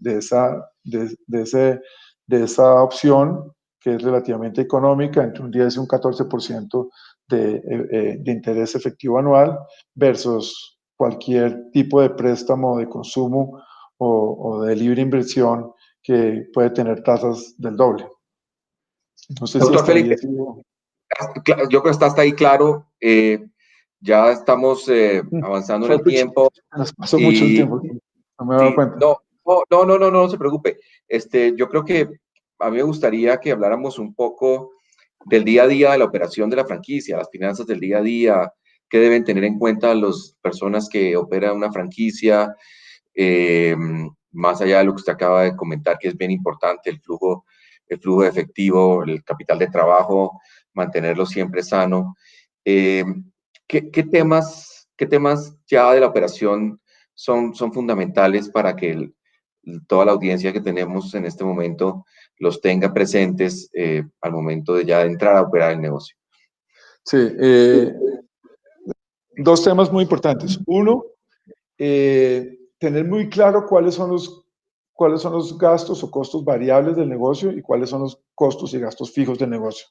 esa opción, que es relativamente económica, entre un 10 y un 14% de interés efectivo anual, versus cualquier tipo de préstamo de consumo o de libre inversión que puede tener tasas del doble. No sé si Doctor hasta ahí Felipe, es... yo creo que está hasta ahí claro. Ya estamos avanzando en el tiempo Nos pasó mucho el y tiempo, no me he dado sí, cuenta. no se preocupe. Yo creo que a mí me gustaría que habláramos un poco del día a día de la operación de la franquicia, las finanzas del día a día, qué deben tener en cuenta las personas que operan una franquicia, eh, más allá de lo que usted acaba de comentar, que es bien importante, el flujo de efectivo, el capital de trabajo, mantenerlo siempre sano. Eh, ¿Qué temas ya de la operación son fundamentales para que toda la audiencia que tenemos en este momento los tenga presentes al momento de ya entrar a operar el negocio? Sí, dos temas muy importantes. Uno, tener muy claro cuáles son los gastos o costos variables del negocio y cuáles son los costos y gastos fijos del negocio.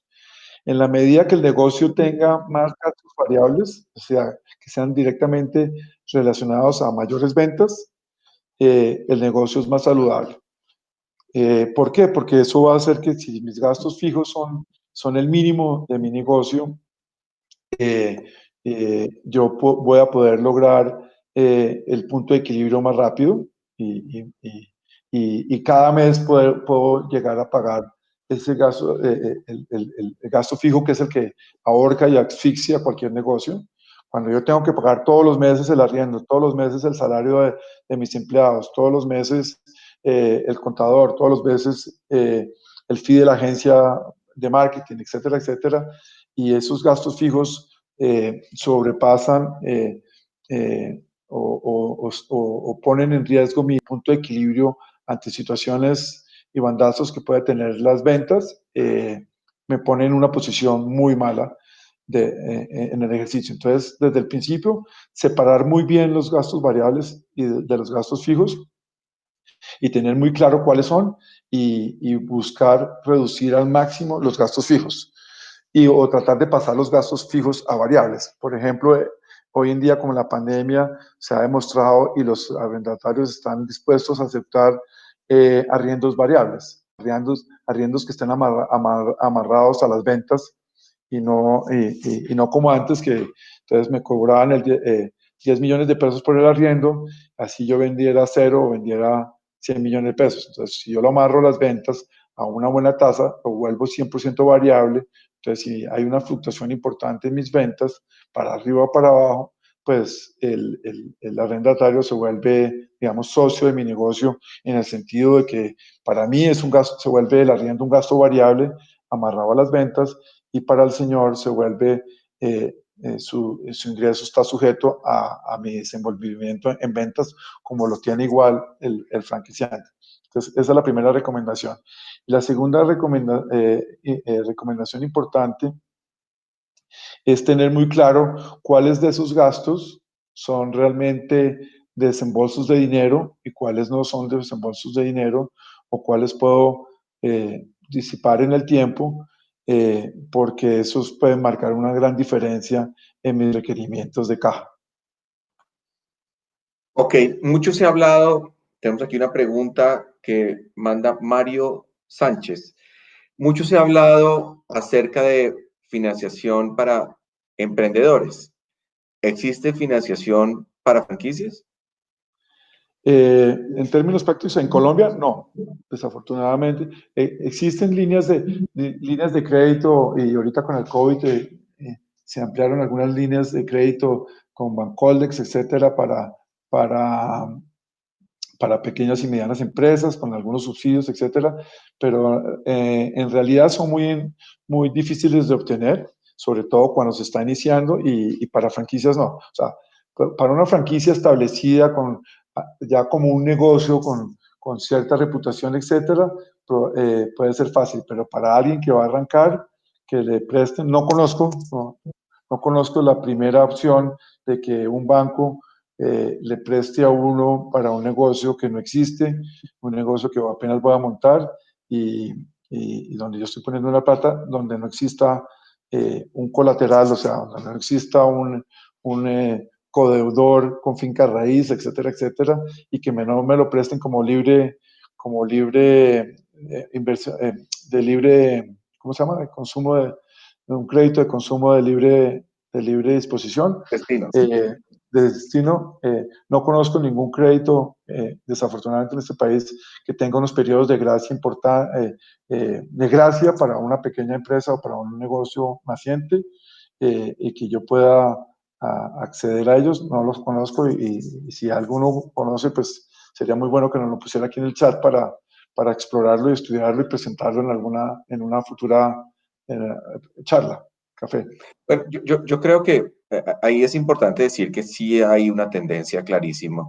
En la medida que el negocio tenga más gastos variables, o sea, que sean directamente relacionados a mayores ventas, el negocio es más saludable. ¿Por qué? Porque eso va a hacer que, si mis gastos fijos son el mínimo de mi negocio, voy a poder lograr el punto de equilibrio más rápido, y cada mes puedo llegar a pagar ese gasto, el gasto fijo, que es el que ahorca y asfixia cualquier negocio, Cuando yo tengo que pagar todos los meses el arriendo, todos los meses el salario de mis empleados, todos los meses el contador, todos los meses el fee de la agencia de marketing, etcétera, etcétera, y esos gastos fijos sobrepasan o ponen en riesgo mi punto de equilibrio ante situaciones y bandazos que puede tener las ventas, me pone en una posición muy mala en el ejercicio. Entonces, desde el principio, separar muy bien los gastos variables y de los gastos fijos y tener muy claro cuáles son y buscar reducir al máximo los gastos fijos o tratar de pasar los gastos fijos a variables. Por ejemplo, hoy en día, como la pandemia se ha demostrado y los arrendatarios están dispuestos a aceptar arriendos variables, arriendos que estén amarrados a las ventas y no como antes, que entonces me cobraban 10 millones de pesos por el arriendo, así yo vendiera cero o vendiera 100 millones de pesos. Entonces, si yo lo amarro las ventas a una buena tasa, lo vuelvo 100% variable. Entonces, si hay una fluctuación importante en mis ventas, para arriba o para abajo, pues el arrendatario se vuelve, digamos, socio de mi negocio, en el sentido de que para mí es un gasto, se vuelve el arriendo un gasto variable amarrado a las ventas, y para el señor se vuelve su ingreso está sujeto a mi desenvolvimiento en ventas, como lo tiene igual el franquiciante. Entonces, esa es la primera recomendación. La segunda recomendación importante es tener muy claro cuáles de esos gastos son realmente desembolsos de dinero y cuáles no son desembolsos de dinero, o cuáles puedo disipar en el tiempo, porque esos pueden marcar una gran diferencia en mis requerimientos de caja. Ok, mucho se ha hablado, tenemos aquí una pregunta que manda Mario Sánchez. Mucho se ha hablado acerca de financiación para emprendedores. ¿Existe financiación para franquicias? En términos prácticos, en Colombia, no, desafortunadamente. Existen líneas de crédito, y ahorita con el COVID se ampliaron algunas líneas de crédito con Bancoldex, etcétera, para, para pequeñas y medianas empresas, con algunos subsidios, etcétera, pero en realidad son muy difíciles de obtener, sobre todo cuando se está iniciando, y para franquicias no. O sea, para una franquicia establecida ya como un negocio con cierta reputación, etcétera, puede ser fácil, pero para alguien que va a arrancar, que le presten, no conozco la primera opción de que un banco le preste a uno para un negocio que no existe, un negocio que apenas voy a montar, y donde yo estoy poniendo una plata, donde no exista un colateral, o sea, donde no exista un codeudor con finca raíz, etcétera, etcétera, y que no me lo presten como libre inversión, de libre, ¿cómo se llama? De consumo de un crédito de consumo de libre disposición, Destinos. de destino. No conozco ningún crédito, desafortunadamente, en este país, que tenga unos periodos de gracia de gracia para una pequeña empresa o para un negocio naciente, y que yo pueda acceder a ellos. No los conozco, y si alguno conoce, pues sería muy bueno que nos lo pusiera aquí en el chat para explorarlo y estudiarlo y presentarlo en una futura charla, café. Bueno, yo creo que ahí es importante decir que sí hay una tendencia clarísima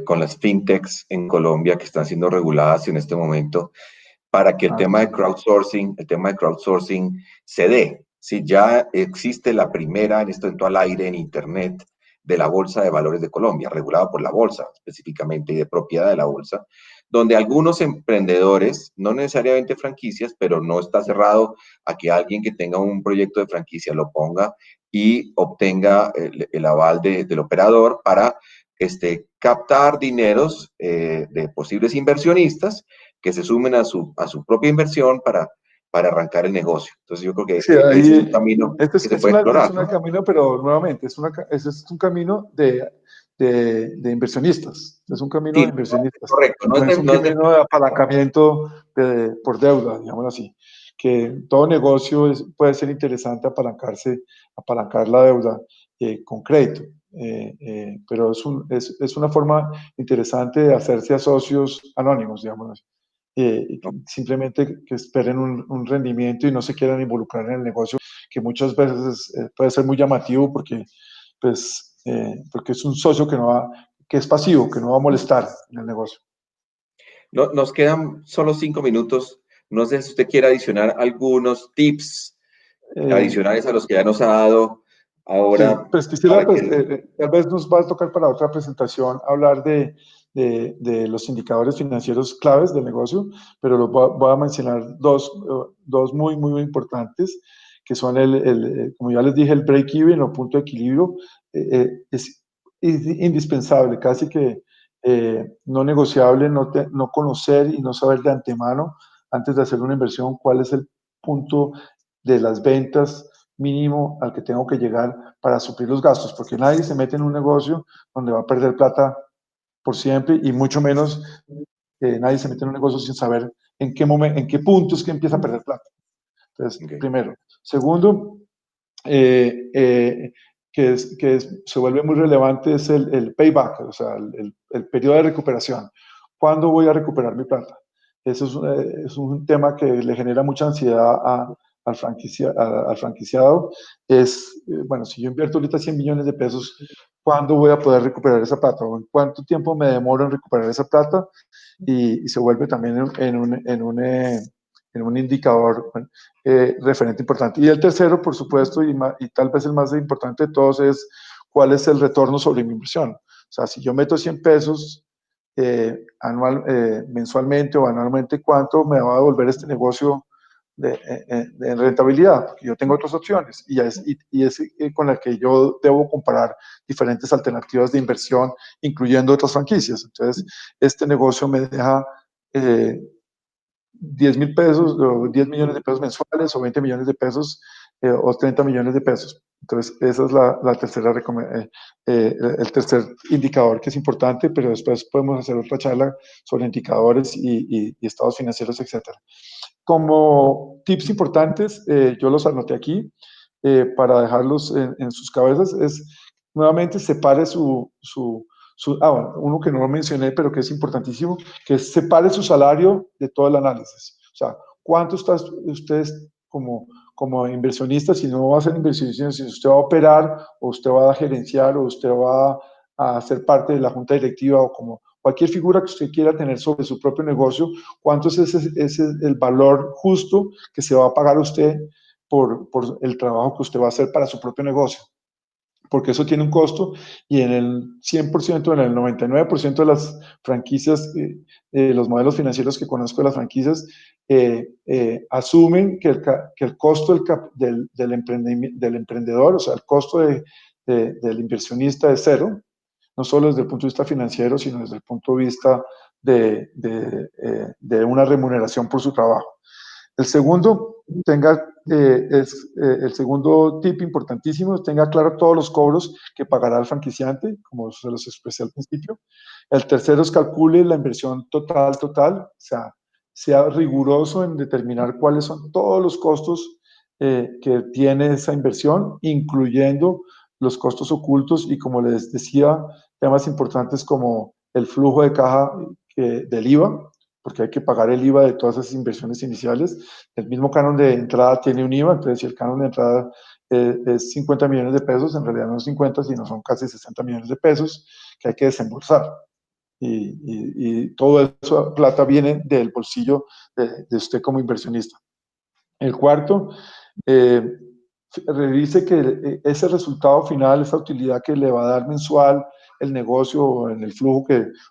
con las fintechs en Colombia que están siendo reguladas en este momento para que el tema de crowdsourcing se dé. Si ya existe la primera, en esto entró al aire en Internet, de la Bolsa de Valores de Colombia, regulada por la Bolsa específicamente y de propiedad de la Bolsa, donde algunos emprendedores, no necesariamente franquicias, pero no está cerrado a que alguien que tenga un proyecto de franquicia lo ponga y obtenga el aval del operador para captar dineros de posibles inversionistas que se sumen a su propia inversión para arrancar el negocio. Entonces yo creo que Sí, ese es un ahí, camino este que se puede explorar, es un ¿no? camino, pero nuevamente, ese es un camino de inversionistas, es un camino Sí, de inversionistas, correcto, no es un camino de apalancamiento por deuda, digamos así, que todo negocio puede ser interesante apalancar la deuda, con crédito. Pero es una forma interesante de hacerse a socios anónimos, digamos, simplemente que esperen un rendimiento y no se quieran involucrar en el negocio, que muchas veces puede ser muy llamativo porque es un socio que es pasivo, que no va a molestar en el negocio. No, nos quedan solo 5 minutos. No sé si usted quiere adicionar algunos tips adicionales a los que ya nos ha dado Sí, ahora. pues quisiera, tal vez nos va a tocar para otra presentación hablar de los indicadores financieros claves del negocio, pero voy a mencionar dos muy, muy importantes, que son como ya les dije, el break-even o punto de equilibrio. Es indispensable, casi que no negociable, no conocer y no saber de antemano, antes de hacer una inversión, cuál es el punto de las ventas mínimo al que tengo que llegar para suplir los gastos, porque nadie se mete en un negocio donde va a perder plata por siempre y mucho menos nadie se mete en un negocio sin saber en qué punto es que empieza a perder plata. Entonces, Okay. primero. Segundo, se vuelve muy relevante es el payback, o sea, el periodo de recuperación. ¿Cuándo voy a recuperar mi plata? Eso es un tema que le genera mucha ansiedad al franquiciado. Bueno, si yo invierto ahorita 100 millones de pesos, ¿cuándo voy a poder recuperar esa plata? ¿O en cuánto tiempo me demoro en recuperar esa plata? Y se vuelve también en un indicador referente importante. Y el tercero, por supuesto, y tal vez el más importante de todos, es cuál es el retorno sobre mi inversión. O sea, si yo meto 100 pesos mensualmente o anualmente, ¿cuánto me va a devolver este negocio de rentabilidad? Porque yo tengo otras opciones y es con la que yo debo comparar diferentes alternativas de inversión, incluyendo otras franquicias. Entonces, este negocio me deja 10,000 pesos, o 10 millones de pesos mensuales, o 20 millones de pesos, o 30 millones de pesos. Entonces, esa es la tercera el tercer indicador que es importante, pero después podemos hacer otra charla sobre indicadores y estados financieros, etcétera. Como tips importantes, yo los anoté aquí para dejarlos en sus cabezas, es nuevamente separe bueno, uno que no lo mencioné, pero que es importantísimo, que es separe su salario de todo el análisis. O sea, ¿cuánto está usted como inversionista? Si no va a ser inversionista, si usted va a operar, o usted va a gerenciar, o usted va a ser parte de la junta directiva, o como cualquier figura que usted quiera tener sobre su propio negocio, ¿cuánto es el valor justo que se va a pagar a usted por el trabajo que usted va a hacer para su propio negocio? Porque eso tiene un costo, y en el 100%, en el 99% de las franquicias, los modelos financieros que conozco de las franquicias, asumen que el costo del emprendedor, o sea, el costo del inversionista es cero, no solo desde el punto de vista financiero, sino desde el punto de vista de una remuneración por su trabajo. El segundo, el segundo tip importantísimo, tenga claro todos los cobros que pagará el franquiciante, como se los expresé al principio. El tercero es calcule la inversión total, o sea riguroso en determinar cuáles son todos los costos que tiene esa inversión, incluyendo los costos ocultos y, como les decía, temas importantes como el flujo de caja del IVA, porque hay que pagar el IVA de todas esas inversiones iniciales. El mismo canon de entrada tiene un IVA, entonces si el canon de entrada es 50 millones de pesos, en realidad no es 50, sino son casi 60 millones de pesos que hay que desembolsar. Y toda esa plata viene del bolsillo de usted como inversionista. El cuarto, revise que ese resultado final, esa utilidad que le va a dar mensual el negocio, o en el flujo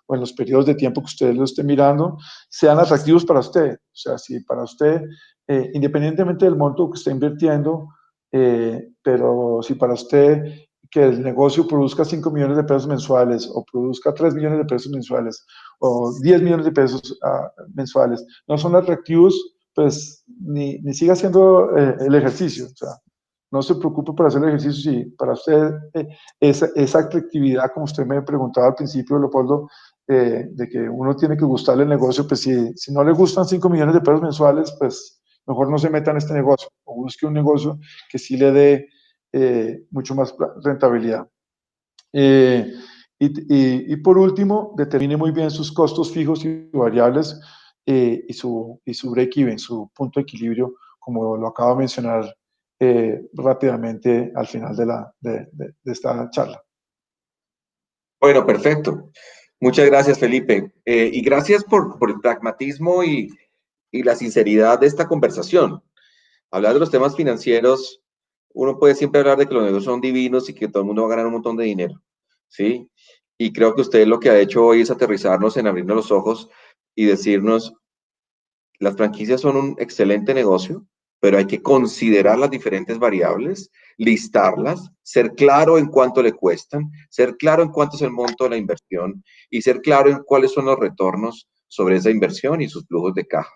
o en los periodos de tiempo que usted lo esté mirando, sean atractivos para usted. O sea, si para usted, independientemente del monto que esté invirtiendo, pero si para usted que el negocio produzca 5 millones de pesos mensuales, o produzca 3 millones de pesos mensuales, o 10 millones de pesos mensuales, no son atractivos, pues ni siga haciendo el ejercicio. O sea, no se preocupe por hacer el ejercicio si para usted esa atractividad, como usted me preguntaba al principio, Leopoldo, de que uno tiene que gustarle el negocio, pues si no le gustan 5 millones de pesos mensuales, pues mejor no se meta en este negocio, o busque un negocio que sí le dé mucho más rentabilidad. Y por último, determine muy bien sus costos fijos y variables y su break-even, su punto de equilibrio, como lo acabo de mencionar rápidamente al final de esta charla. Bueno, perfecto. Muchas gracias, Felipe. Y gracias por el pragmatismo y la sinceridad de esta conversación. Hablar de los temas financieros, uno puede siempre hablar de que los negocios son divinos y que todo el mundo va a ganar un montón de dinero, ¿sí? Y creo que usted lo que ha hecho hoy es aterrizarnos en abrirnos los ojos y decirnos, las franquicias son un excelente negocio, pero hay que considerar las diferentes variables, listarlas, ser claro en cuánto le cuestan, ser claro en cuánto es el monto de la inversión y ser claro en cuáles son los retornos sobre esa inversión y sus flujos de caja.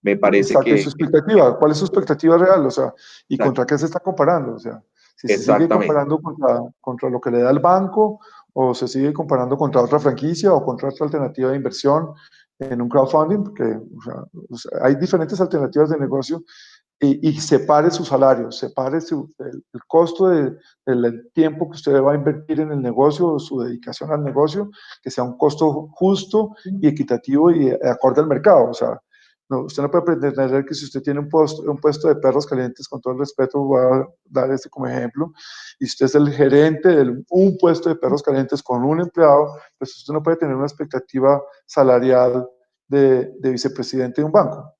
Me parece Exacto, y su expectativa, ¿cuál es su expectativa real? O sea, ¿y contra qué se está comparando? O sea, si se sigue exactamente. comparando contra lo que le da el banco, o se sigue comparando contra otra franquicia o contra otra alternativa de inversión en un crowdfunding, porque o sea, hay diferentes alternativas de negocio, y separe su salario, separe el costo del tiempo que usted va a invertir en el negocio o su dedicación al negocio, que sea un costo justo y equitativo y acorde al mercado. O sea, no, usted no puede pretender que si usted tiene un puesto de perros calientes, con todo el respeto, voy a dar este como ejemplo, y usted es el gerente de un puesto de perros calientes con un empleado, pues usted no puede tener una expectativa salarial de vicepresidente de un banco.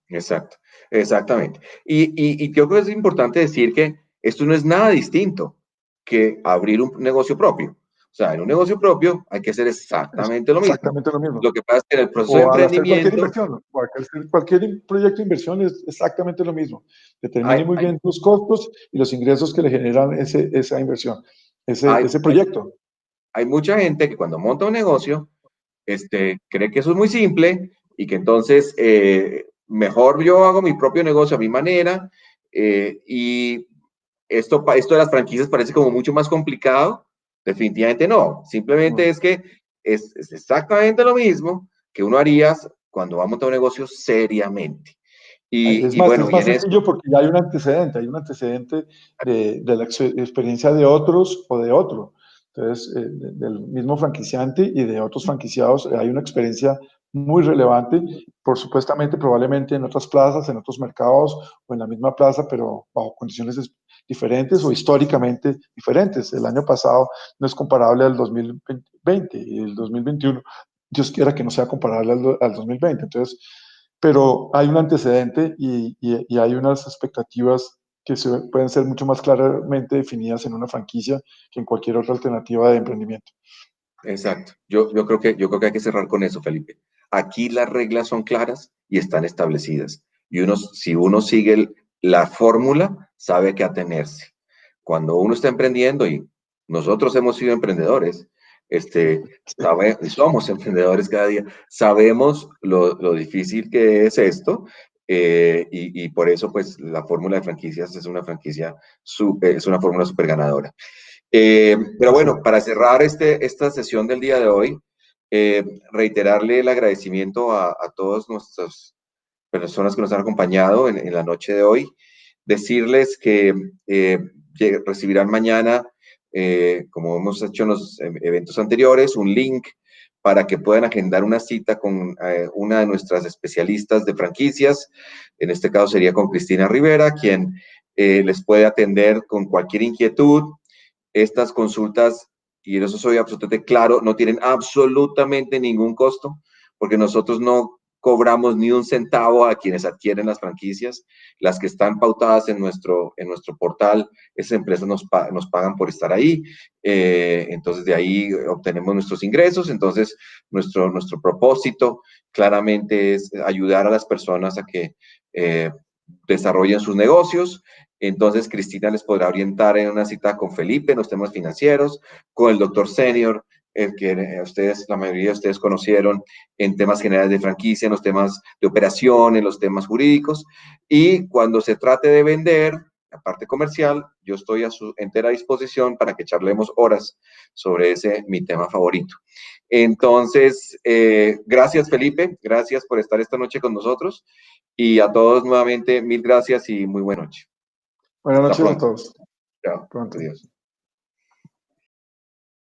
Exacto, exactamente. Y creo que es importante decir que esto no es nada distinto que abrir un negocio propio. O sea, en un negocio propio hay que hacer Es exactamente lo mismo. exactamente lo mismo. Lo que pasa es que en el proceso de O al hacer cualquier emprendimiento inversión, o al hacer cualquier proyecto de inversión es exactamente lo mismo. hay, Determine muy hay, bien los costos y los ingresos que le generan esa inversión, hay, ese hay, proyecto. hay mucha gente que cuando monta un negocio, cree que eso es muy simple y que entonces mejor yo hago mi propio negocio a mi manera y esto de las franquicias parece como mucho más complicado. Definitivamente no. Simplemente No. es que es exactamente lo mismo que uno haría cuando va a montar un negocio seriamente. Es Y más, bueno, es y más en esto, sencillo porque ya hay un antecedente de la experiencia de otros o de otro. Entonces, del mismo franquiciante y de otros franquiciados, hay una experiencia muy relevante, por supuestamente, probablemente en otras plazas, en otros mercados o en la misma plaza, pero bajo condiciones diferentes o históricamente diferentes. El año pasado no es comparable al 2020 y el 2021. Dios quiera que no sea comparable al 2020. Entonces, pero hay un antecedente y hay unas expectativas que pueden ser mucho más claramente definidas en una franquicia que en cualquier otra alternativa de emprendimiento. exacto. Yo creo que hay que cerrar con eso, Felipe. Aquí las reglas son claras y están establecidas. Y si uno sigue la fórmula, sabe a qué atenerse. Cuando uno está emprendiendo, y nosotros hemos sido emprendedores, somos emprendedores cada día, sabemos lo difícil que es esto, y por eso, pues, la fórmula de franquicias es una franquicia, es una fórmula súper ganadora. Pero Así bueno, es. para cerrar esta sesión del día de hoy, reiterarle el agradecimiento a todas nuestras personas que nos han acompañado en la noche de hoy, decirles que recibirán mañana, como hemos hecho en los eventos anteriores, un link para que puedan agendar una cita con una de nuestras especialistas de franquicias. En este caso sería con Cristina Rivera, quien les puede atender con cualquier inquietud. Estas consultas, y en eso soy absolutamente claro, no tienen absolutamente ningún costo, porque nosotros no cobramos ni un centavo a quienes adquieren las franquicias. Las que están pautadas en nuestro portal, esas empresas nos pagan por estar ahí. Entonces, de ahí obtenemos nuestros ingresos. Entonces, nuestro propósito claramente es ayudar a las personas a que desarrollen sus negocios. Entonces, Cristina les podrá orientar en una cita con Felipe en los temas financieros, con el doctor Senior, el que la mayoría de ustedes conocieron en temas generales de franquicia, en los temas de operación, en los temas jurídicos. Y cuando se trate de vender, la parte comercial, yo estoy a su entera disposición para que charlemos horas sobre mi tema favorito. Entonces, gracias Felipe, gracias por estar esta noche con nosotros y a todos nuevamente mil gracias y muy buena noche. Buenas Hasta noches a pronto. todos. Chao. pronto. Adiós.